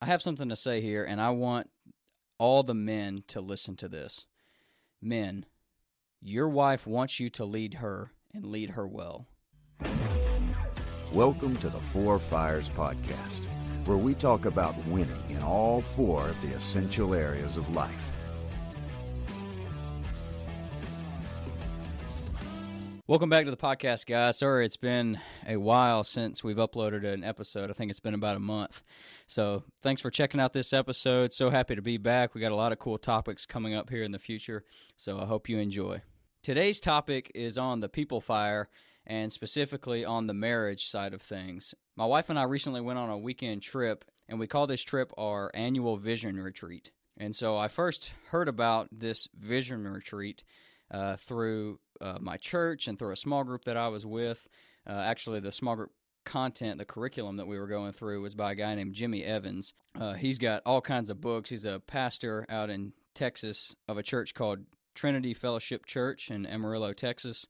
I have something to say here, and I want all the men to listen to this. Men, your wife wants you to lead her and lead her well. Welcome to the Four Fires Podcast, where we talk about winning in all four of the essential areas of life. Welcome back to the podcast, guys. Sorry, it's been a while since we've uploaded an episode. I think it's been about a month. So thanks for checking out this episode. So happy to be back. We got a lot of cool topics coming up here in the future, so I hope you enjoy. Today's topic is on the people fire and specifically on the marriage side of things. My wife and I recently went on a weekend trip, and we call this trip our annual vision retreat. And so I first heard about this vision retreat through my church and through a small group that I was with. Actually, the small group content, the curriculum that we were going through was by a guy named Jimmy Evans. He's got all kinds of books. He's a pastor out in Texas of a church called Trinity Fellowship Church in Amarillo, Texas.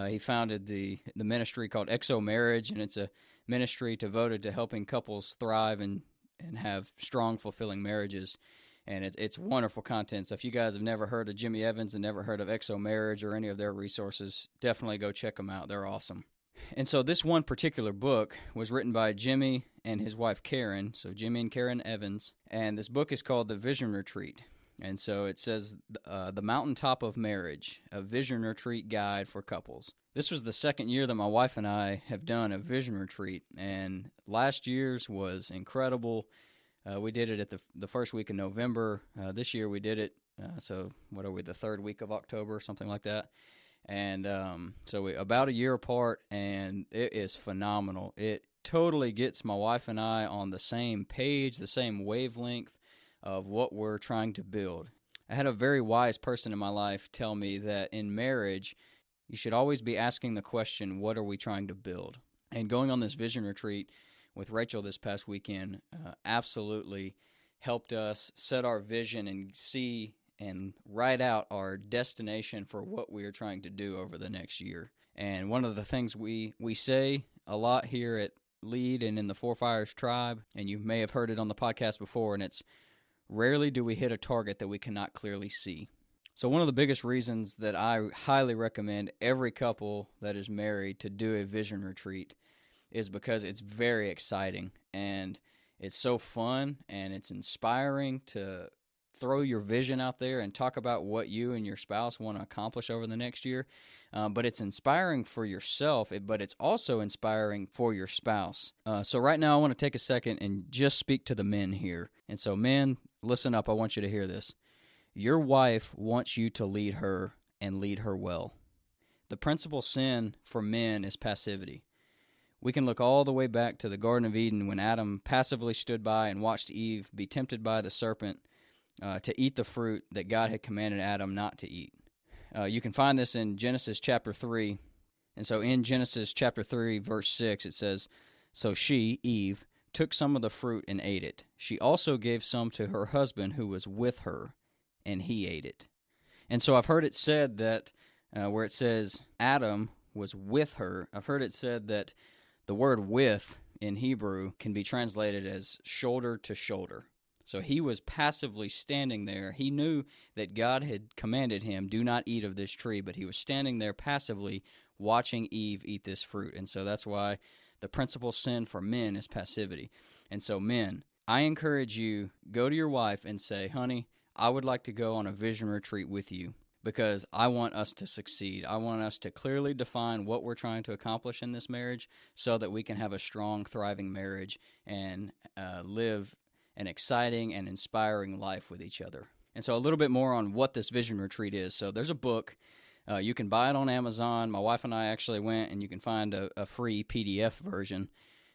He founded the ministry called Exo Marriage, and it's a ministry devoted to helping couples thrive and have strong, fulfilling marriages. And it's wonderful content. So if you guys have never heard of Jimmy Evans and never heard of Exo Marriage or any of their resources, definitely go check them out. They're awesome. And so this one particular book was written by Jimmy and his wife Karen, so Jimmy and Karen Evans, and this book is called The Vision Retreat. And so it says, The Mountaintop of Marriage, a Vision Retreat Guide for Couples. This was the second year that my wife and I have done a vision retreat, and last year's was incredible. We did it at the first week of November. This year we did it, so what are we, the third week of October, something like that. And so we about a year apart, and it is phenomenal. It totally gets my wife and I on the same page, the same wavelength of what we're trying to build. I had a very wise person in my life tell me that in marriage, you should always be asking the question, what are we trying to build? And going on this vision retreat with Rachel this past weekend absolutely helped us set our vision and see and write out our destination for what we are trying to do over the next year. And one of the things we say a lot here at Lead and in the Four Fires tribe, and you may have heard it on the podcast before, and it's rarely do we hit a target that we cannot clearly see. So one of the biggest reasons that I highly recommend every couple that is married to do a vision retreat is because it's very exciting, and it's so fun, and it's inspiring to throw your vision out there and talk about what you and your spouse want to accomplish over the next year. But it's inspiring for yourself, but it's also inspiring for your spouse. So right now I want to take a second and just speak to the men here. And so men, listen up, I want you to hear this. Your wife wants you to lead her and lead her well. The principal sin for men is passivity. We can look all the way back to the Garden of Eden when Adam passively stood by and watched Eve be tempted by the serpent to eat the fruit that God had commanded Adam not to eat. You can find this in Genesis chapter 3. And so in Genesis chapter 3, verse 6, it says, So she, Eve, took some of the fruit and ate it. She also gave some to her husband who was with her, and he ate it. And so I've heard it said that where it says Adam was with her, I've heard it said that the word with in Hebrew can be translated as shoulder to shoulder. So he was passively standing there. He knew that God had commanded him, do not eat of this tree, but he was standing there passively watching Eve eat this fruit. And so that's why the principal sin for men is passivity. And so men, I encourage you, go to your wife and say, honey, I would like to go on a vision retreat with you because I want us to succeed. I want us to clearly define what we're trying to accomplish in this marriage so that we can have a strong, thriving marriage and live an exciting and inspiring life with each other. And so a little bit more on what this vision retreat is. So there's a book. You can buy it on Amazon. My wife and I actually went, and you can find a free PDF version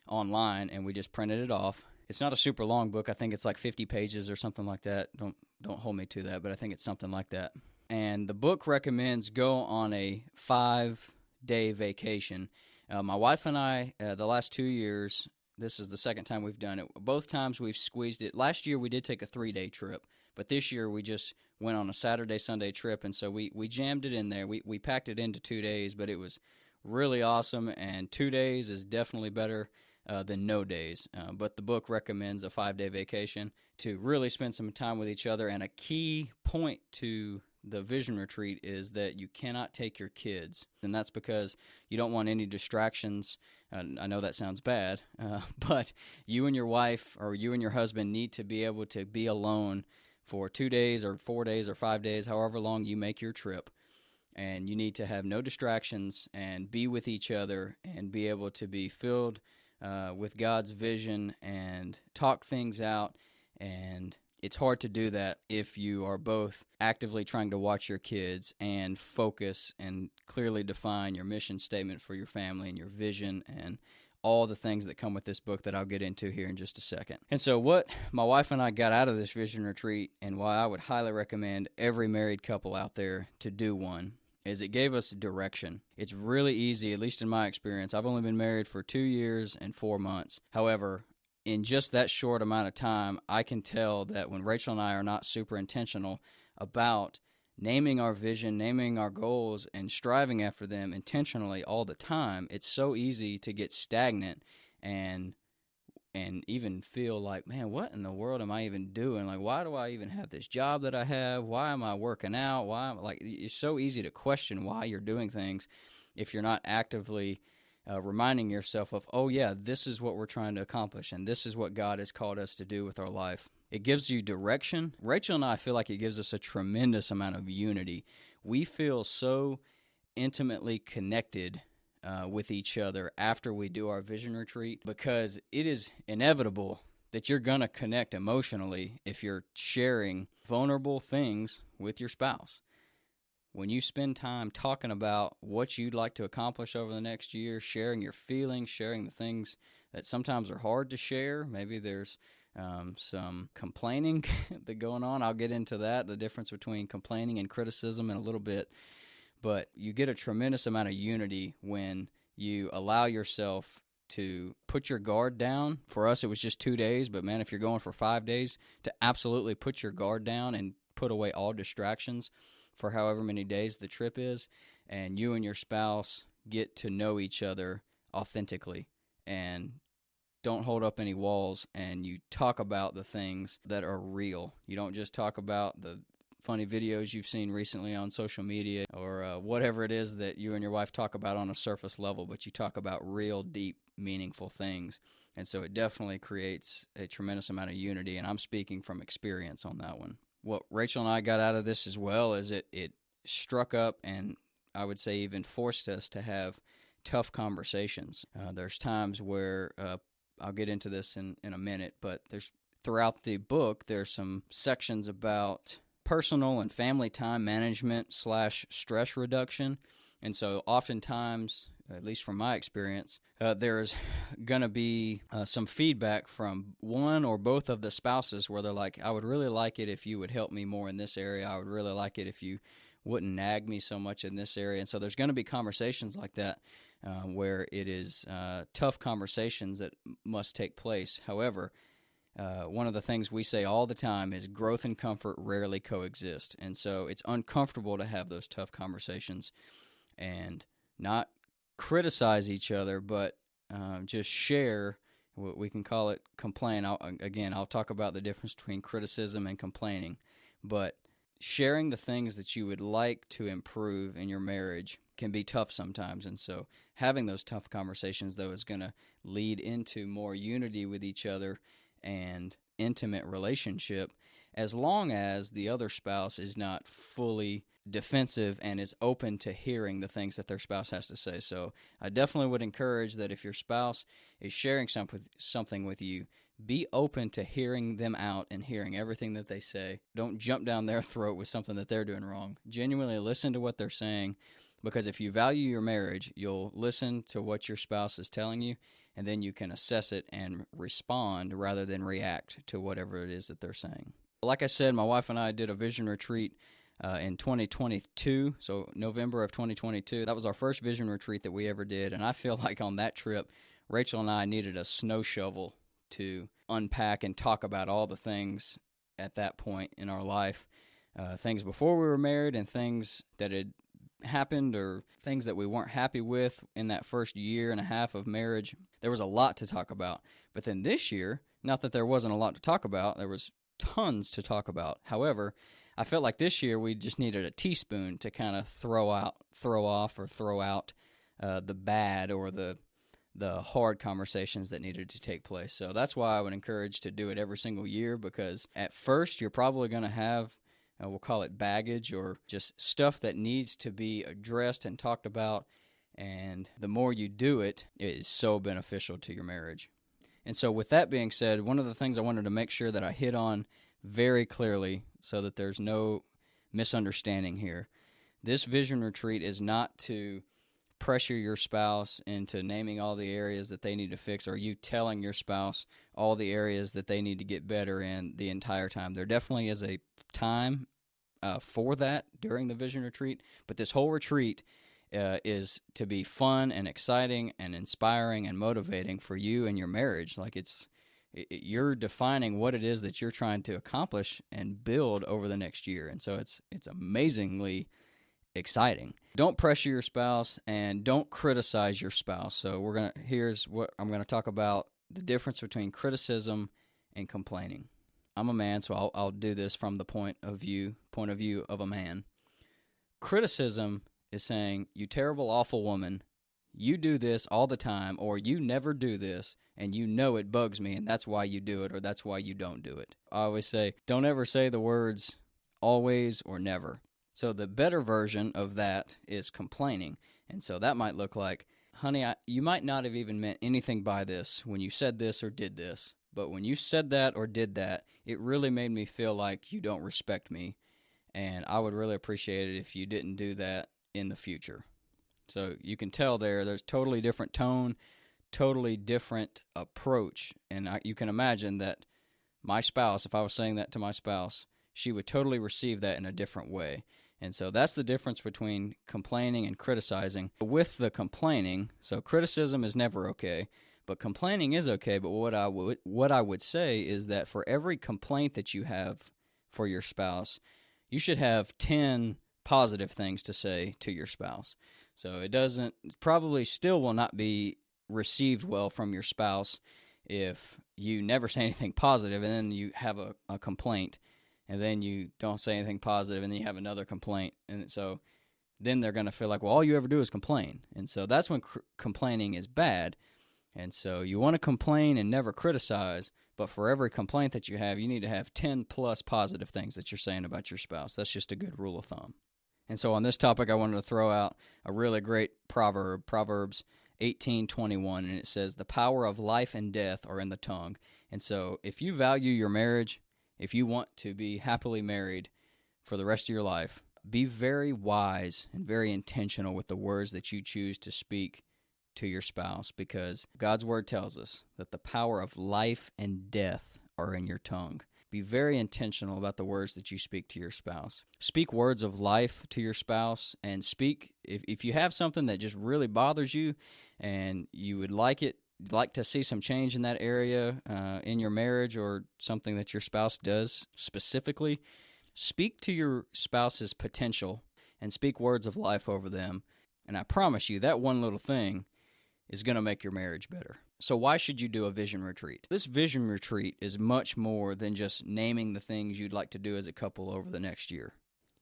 online, and we just printed it off. It's not a super long book. I think it's like 50 pages or something like that. Don't hold me to that, but I think it's something like that. And the book recommends go on a 5-day vacation. My wife and I, the last 2 years, this is the second time we've done it. Both times we've squeezed it. Last year we did take a 3-day trip, but this year we just went on a Saturday, Sunday trip, and so we jammed it in there. We packed it into 2 days, but it was really awesome, and 2 days is definitely better than no days. But the book recommends a 5-day vacation to really spend some time with each other. And a key point to the vision retreat is that you cannot take your kids. And that's because you don't want any distractions. I know that sounds bad, but you and your wife or you and your husband need to be able to be alone for 2 days or 4 days or 5 days, however long you make your trip. And you need to have no distractions and be with each other and be able to be filled with God's vision and talk things out. And it's hard to do that if you are both actively trying to watch your kids and focus and clearly define your mission statement for your family and your vision and all the things that come with this book that I'll get into here in just a second. And so what my wife and I got out of this vision retreat, and why I would highly recommend every married couple out there to do one, is it gave us direction. It's really easy, at least in my experience. I've only been married for 2 years and 4 months. However, in just that short amount of time, I can tell that when Rachel and I are not super intentional about naming our vision, naming our goals, and striving after them intentionally all the time, it's so easy to get stagnant and even feel like, man, what in the world am I even doing? Like, why do I even have this job that I have? Why am I working out? It's so easy to question why you're doing things if you're not actively reminding yourself of, oh yeah, this is what we're trying to accomplish, and this is what God has called us to do with our life. It gives you direction. Rachel and I feel like it gives us a tremendous amount of unity. We feel so intimately connected with each other after we do our vision retreat, because it is inevitable that you're going to connect emotionally if you're sharing vulnerable things with your spouse. When you spend time talking about what you'd like to accomplish over the next year, sharing your feelings, sharing the things that sometimes are hard to share, maybe there's some complaining that going on. I'll get into that, the difference between complaining and criticism in a little bit. But you get a tremendous amount of unity when you allow yourself to put your guard down. For us, it was just 2 days, but man, if you're going for 5 days, to absolutely put your guard down and put away all distractions for however many days the trip is, and you and your spouse get to know each other authentically and don't hold up any walls, and you talk about the things that are real. You don't just talk about the funny videos you've seen recently on social media or whatever it is that you and your wife talk about on a surface level, but you talk about real, deep, meaningful things. And so it definitely creates a tremendous amount of unity, and I'm speaking from experience on that one. What Rachel and I got out of this as well is it struck up, and I would say even forced us to have tough conversations. There's times where, I'll get into this in a minute, but throughout the book, there's some sections about personal and family time management / stress reduction. And so oftentimes, at least from my experience, there's going to be some feedback from one or both of the spouses where they're like, I would really like it if you would help me more in this area. I would really like it if you wouldn't nag me so much in this area. And so there's going to be conversations like that where it is tough conversations that must take place. However, one of the things we say all the time is growth and comfort rarely coexist. And so it's uncomfortable to have those tough conversations and not criticize each other, but just share. We can call it complain. I'll talk about the difference between criticism and complaining. But sharing the things that you would like to improve in your marriage can be tough sometimes. And so having those tough conversations, though, is going to lead into more unity with each other and intimate relationship, as long as the other spouse is not fully defensive and is open to hearing the things that their spouse has to say. So I definitely would encourage that if your spouse is sharing something with you, be open to hearing them out and hearing everything that they say. Don't jump down their throat with something that they're doing wrong. Genuinely listen to what they're saying, because if you value your marriage, you'll listen to what your spouse is telling you, and then you can assess it and respond rather than react to whatever it is that they're saying. Like I said, my wife and I did a vision retreat in 2022, so November of 2022. That was our first vision retreat that we ever did, and I feel like on that trip, Rachel and I needed a snow shovel to unpack and talk about all the things at that point in our life, things before we were married and things that had happened or things that we weren't happy with in that first year and a half of marriage. There was a lot to talk about. But then this year, not that there wasn't a lot to talk about, there was tons to talk about. However, I felt like this year we just needed a teaspoon to kind of throw out the bad or the hard conversations that needed to take place. So that's why I would encourage to do it every single year, because at first you're probably going to have, we'll call it baggage, or just stuff that needs to be addressed and talked about. And the more you do it, it is so beneficial to your marriage. And so with that being said, one of the things I wanted to make sure that I hit on very clearly so that there's no misunderstanding here. This vision retreat is not to pressure your spouse into naming all the areas that they need to fix, or you telling your spouse all the areas that they need to get better in the entire time. There definitely is a time for that during the vision retreat, but this whole retreat is to be fun and exciting and inspiring and motivating for you and your marriage. Like you're defining what it is that you're trying to accomplish and build over the next year, and so it's amazingly exciting. Don't pressure your spouse and don't criticize your spouse. So here's what I'm going to talk about: the difference between criticism and complaining. I'm a man, so I'll do this from the point of view of a man. Criticism is saying, "You terrible, awful woman, you do this all the time," or "You never do this, and you know it bugs me, and that's why you do it, or that's why you don't do it." I always say, don't ever say the words always or never. So the better version of that is complaining. And so that might look like, "Honey, you might not have even meant anything by this when you said this or did this, but when you said that or did that, it really made me feel like you don't respect me, and I would really appreciate it if you didn't do that in the future." So you can tell there's totally different tone, totally different approach. And you can imagine that my spouse, if I was saying that to my spouse, she would totally receive that in a different way. And so that's the difference between complaining and criticizing. With the complaining, so criticism is never okay, but complaining is okay. But what I would say is that for every complaint that you have for your spouse, you should have 10 positive things to say to your spouse. So it probably still will not be received well from your spouse if you never say anything positive and then you have a complaint, and then you don't say anything positive, and then you have another complaint. And so then they're going to feel like, well, all you ever do is complain. And so that's when complaining is bad. And so you want to complain and never criticize, but for every complaint that you have, you need to have 10 plus positive things that you're saying about your spouse. That's just a good rule of thumb. And so on this topic, I wanted to throw out a really great proverb, Proverbs 18:21, and it says, "The power of life and death are in the tongue." And so if you value your marriage, if you want to be happily married for the rest of your life, be very wise and very intentional with the words that you choose to speak to your spouse, because God's word tells us that the power of life and death are in your tongue. Be very intentional about the words that you speak to your spouse. Speak words of life to your spouse, and speak, if you have something that just really bothers you and you would like to see some change in that area in your marriage, or something that your spouse does specifically, speak to your spouse's potential and speak words of life over them. And I promise you that one little thing is going to make your marriage better. So why should you do a vision retreat? This vision retreat is much more than just naming the things you'd like to do as a couple over the next year.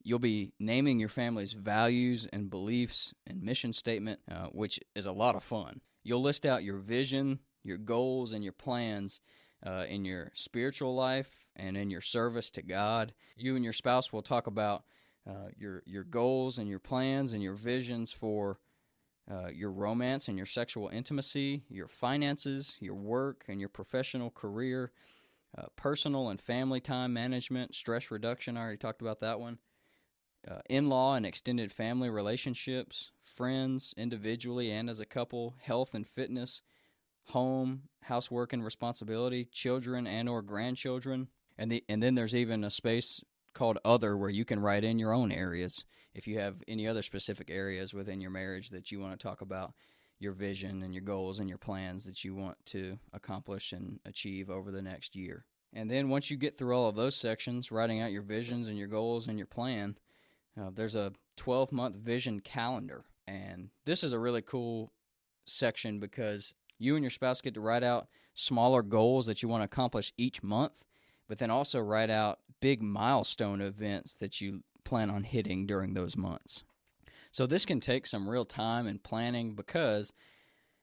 You'll be naming your family's values and beliefs and mission statement, which is a lot of fun. You'll list out your vision, your goals, and your plans in your spiritual life and in your service to God. You and your spouse will talk about your goals and your plans and your visions for your romance and your sexual intimacy, your finances, your work and your professional career, personal and family time management, stress reduction, I already talked about that one, in-law and extended family relationships, friends, individually and as a couple, health and fitness, home, housework and responsibility, children and or grandchildren, and then there's even a space called Other, where you can write in your own areas if you have any other specific areas within your marriage that you want to talk about, your vision and your goals and your plans that you want to accomplish and achieve over the next year. And then once you get through all of those sections, writing out your visions and your goals and your plan, there's a 12-month vision calendar. And this is a really cool section because you and your spouse get to write out smaller goals that you want to accomplish each month, but then also write out big milestone events that you plan on hitting during those months. So this can take some real time and planning, because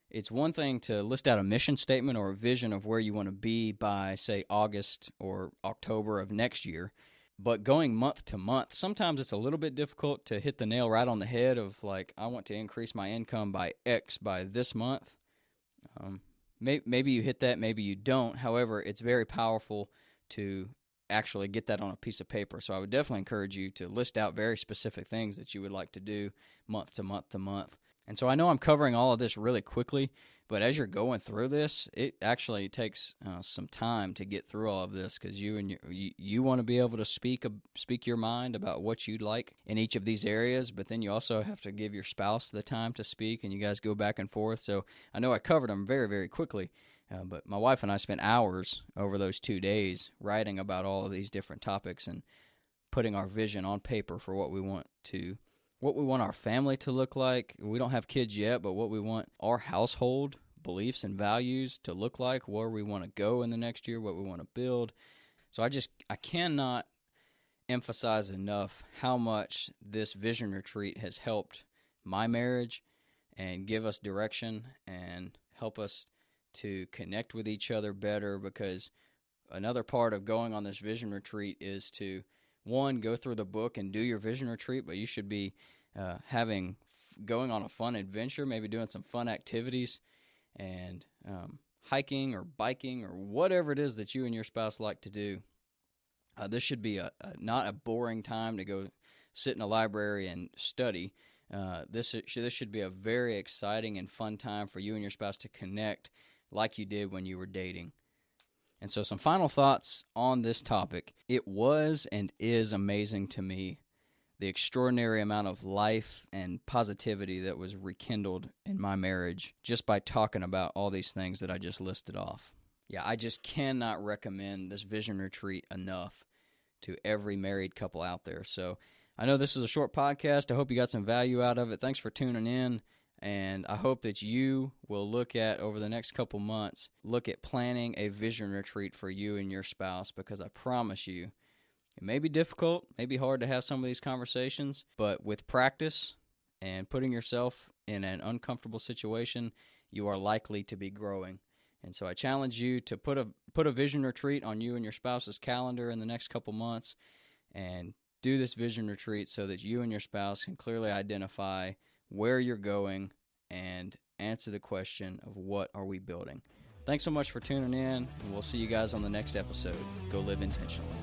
it's one thing to list out a mission statement or a vision of where you want to be by, say, August or October of next year. But going month to month, sometimes it's a little bit difficult to hit the nail right on the head of, like, I want to increase my income by X by this month. Maybe you hit that, maybe you don't. However, it's very powerful to actually get that on a piece of paper. So I would definitely encourage you to list out very specific things that you would like to do month to month to month. And so I know I'm covering all of this really quickly, but as you're going through this, it actually takes some time to get through all of this, because you want to be able to speak your mind about what you'd like in each of these areas, but then you also have to give your spouse the time to speak, and you guys go back and forth. So I know I covered them very, very quickly, but my wife and I spent hours over those 2 days writing about all of these different topics and putting our vision on paper for what we want our family to look like. We don't have kids yet, but what we want our household beliefs and values to look like, where we want to go in the next year, what we want to build. So I cannot emphasize enough how much this vision retreat has helped my marriage and give us direction and help us to connect with each other better, because another part of going on this vision retreat is to, one, go through the book and do your vision retreat, but you should be going on a fun adventure, maybe doing some fun activities and hiking or biking or whatever it is that you and your spouse like to do. This should be not a boring time to go sit in a library and study. This should be a very exciting and fun time for you and your spouse to connect like you did when you were dating. And so some final thoughts on this topic. It was and is amazing to me the extraordinary amount of life and positivity that was rekindled in my marriage just by talking about all these things that I just listed off. Yeah, I just cannot recommend this vision retreat enough to every married couple out there. So I know this is a short podcast. I hope you got some value out of it. Thanks for tuning in. And I hope that you will over the next couple months, look at planning a vision retreat for you and your spouse, because I promise you, it may be difficult, may be hard to have some of these conversations, but with practice and putting yourself in an uncomfortable situation, you are likely to be growing. And so I challenge you to put a vision retreat on you and your spouse's calendar in the next couple months, and do this vision retreat so that you and your spouse can clearly identify where you're going and answer the question of what are we building. Thanks so much for tuning in, and we'll see you guys on the next episode. Go live intentionally.